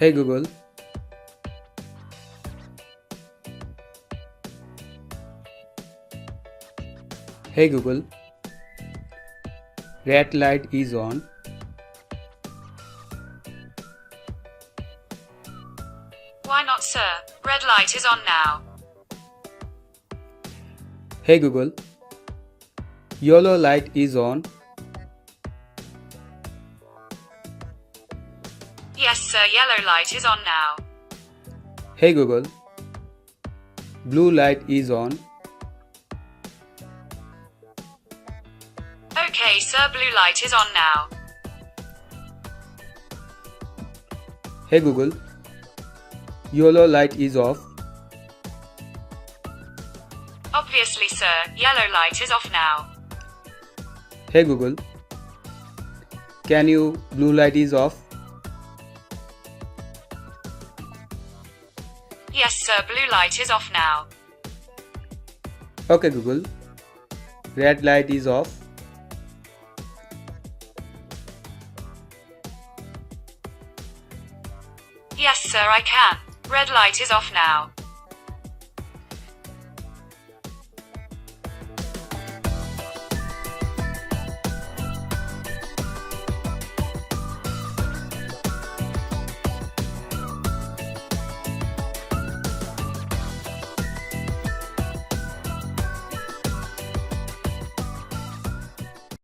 Hey Google. Hey Google. Red light is on. Why not, sir? Red light is on now. Hey Google. Yellow light is on. Yes, sir. Yellow light is on now. Hey Google. Blue light is on. Okay, sir. Blue light is on now. Hey Google. Yellow light is off. Obviously, sir. Yellow light is off now. Hey Google. Can you blue light is off? Yes, sir. Blue light is off now. Okay Google. Red light is off. Yes, sir. I can. Red light is off now.